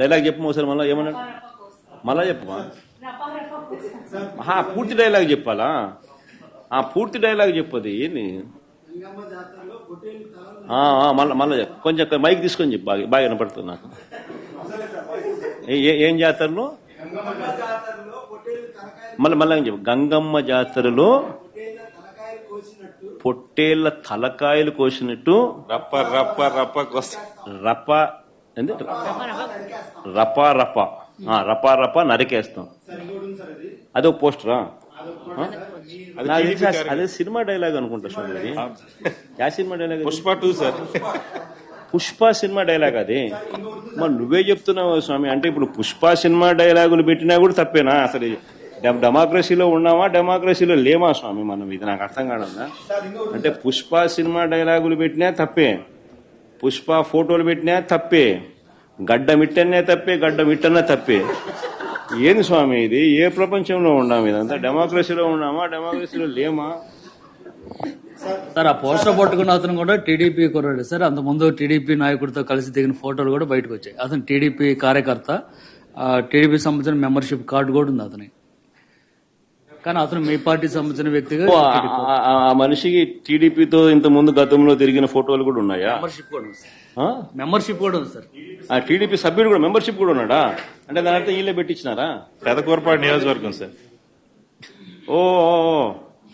Dialogue చెప్పు ఒకసారి మళ్ళీ ఏమన్నాడు మళ్ళా చెప్పు పూర్తి డైలాగ్ చెప్పాలా పూర్తి డైలాగ్ చెప్పదు ఏంది మళ్ళా చెప్పు కొంచెం మైక్ తీసుకొని చెప్పు బాగా వినపడుతుంది నాకు ఏం జాతరలో మళ్ళీ చెప్పు గంగమ్మ జాతరలో పొట్టేళ్ల తలకాయలు కోసినట్టు రప్ప రప్ప రప్ప రప్ప రపా రపా రపా రపా నరికేస్తాం. అదో పోస్టరా? అదే సినిమా డైలాగ్ అనుకుంటా స్వామి. Yeah cinema dialogue? Pushpa 2 sir. Pushpa cinema dialogue అది. మరి నువ్వే చెప్తున్నావు స్వామి. అంటే ఇప్పుడు పుష్ప సినిమా డైలాగులు పెట్టినా కూడా తప్పేనా? అసలు డెమోక్రసీలో ఉన్నామా డెమోక్రసీలో లేమా స్వామి మనం? ఇది నాకు అర్థం కాదన్నా. అంటే పుష్ప సినిమా డైలాగులు పెట్టినా తప్పే, పుష్ప ఫోటోలు పెట్టినా తప్పే, గడ్డ మిట్టనే తప్పే, గడ్డ మిట్టనే తప్పే. ఏంది స్వామి ఇది? ఏ ప్రపంచంలో ఉన్నాము? ఇదంతా డెమోక్రసీలో ఉన్నామా డెమోక్రసీలో లేమా? సార్ ఆ పోస్టర్ పట్టుకున్న అతను కూడా టీడీపీ కుర్రాడు సార్. అంతకుముందు టీడీపీ నాయకుడితో కలిసి దిగిన ఫోటోలు కూడా బయటకు వచ్చాయి. అతను టీడీపీ కార్యకర్త, టీడీపీ సంబంధించిన మెంబర్షిప్ కార్డు కూడా ఉంది అతని. కానీ అతను మీ పార్టీ సంబంధించిన వ్యక్తిగా ఆ మనిషికి టీడీపీతో ఇంత ముందు గతంలో తిరిగిన ఫోటోలు కూడా ఉన్నాయా? మెంబర్షిప్ కూడా ఉంది సార్. మెంబర్షిప్ కూడా ఉంది సార్. ఆ టీడీపీ సభ్యుడు కూడా మెంబర్షిప్ కూడా ఉన్నాడా? అంటే దాని అర్థం వీళ్ళే పెట్టించినారా? పెదకూరపాడు నియోజకవర్గం సార్. ఓ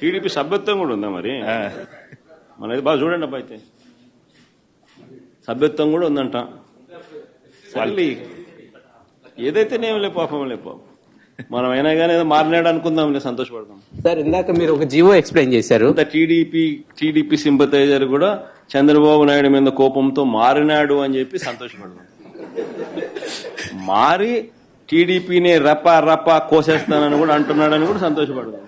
టీడీపీ సభ్యత్వం కూడా ఉందా మరి? మనది బాగా చూడండి అబ్బా. అయితే సభ్యత్వం కూడా ఉందంట. మళ్ళీ ఏదైతేనేం లే పాపం లే పాపం. మనం అయినా కానీ ఏదో మారినాడు అనుకుందాం, సంతోషపడతాం సార్. ఇందాక మీరు ఒక జీవో ఎక్స్ప్లెయిన్ చేశారు. టీడీపీ సింపథైజర్ కూడా చంద్రబాబు నాయుడు మీద కోపంతో మారినాడు అని చెప్పి సంతోషపడతాం. మారి టీడీపీని రపా రపా కోసేస్తానని కూడా అంటున్నాడని కూడా సంతోషపడతాం.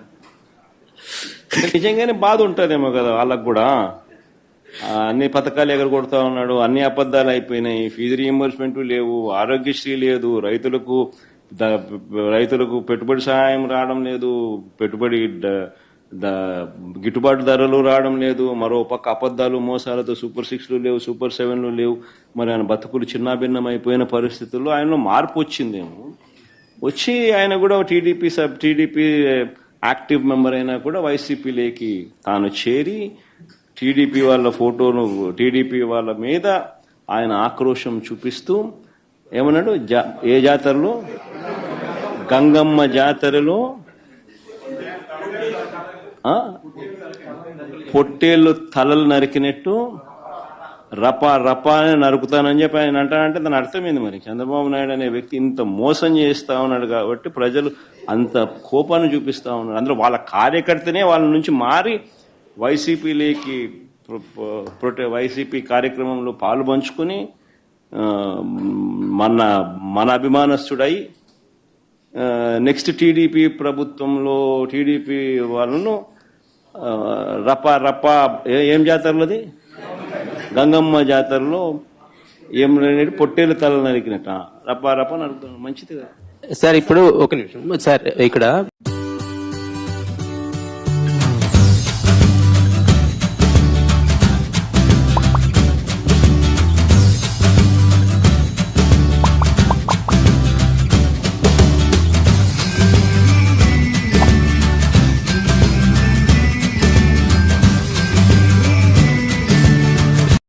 నిజంగానే బాధ ఉంటుందేమో కదా వాళ్ళకు కూడా. అన్ని పథకాలు ఎగరగొడతా ఉన్నాడు, అన్ని అబద్దాలు అయిపోయినాయి, ఫీజు రీయింబర్స్మెంట్ లేవు, ఆరోగ్యశ్రీ లేదు, రైతులకు పెట్టుబడి సహాయం రావడం లేదు, పెట్టుబడి గిట్టుబాటు ధరలు రావడం లేదు, మరో పక్క అబద్దాలు మోసాలతో సూపర్ 6లు లేవు, సూపర్ 7లు లేవు. మరి ఆయన బతుకులు చిన్నాభిన్నం అయిపోయిన పరిస్థితుల్లో ఆయనలో మార్పు వచ్చిందేమో. వచ్చి ఆయన కూడా టీడీపీ యాక్టివ్ మెంబర్ అయినా కూడా వైసీపీలోకి తాను చేరి టీడీపీ వాళ్ళ ఫోటోను, టీడీపీ వాళ్ళ మీద ఆయన ఆక్రోశం చూపిస్తూ ఏమన్నాడు? ఏ జాతరలో? గంగమ్మ జాతరలో పొట్టేళ్లు తలలు నరికినట్టు రపా రపా అని నరుకుతానని చెప్పి ఆయన అంటానంటే దాని అర్థమైంది. మరి చంద్రబాబు నాయుడు అనే వ్యక్తి ఇంత మోసం చేస్తా ఉన్నాడు కాబట్టి ప్రజలు అంత కోపాన్ని చూపిస్తా ఉన్నారు. అందులో వాళ్ళ కార్యకర్తనే వాళ్ళ నుంచి మారి వైసీపీలోకి వైసీపీ కార్యక్రమంలో పాలు పంచుకుని మన అభిమానస్తుడై నెక్స్ట్ టీడీపీ ప్రభుత్వంలో టీడీపీ వాళ్ళను రపా రపా ఏం జాతరలోది? గంగమ్మ జాతరలో ఏం పొట్టేలు తల నరికినట్ట రపా రపా నరుకుతాను. మంచిది కదా సార్. ఇప్పుడు ఒక నిమిషం సార్. ఇక్కడ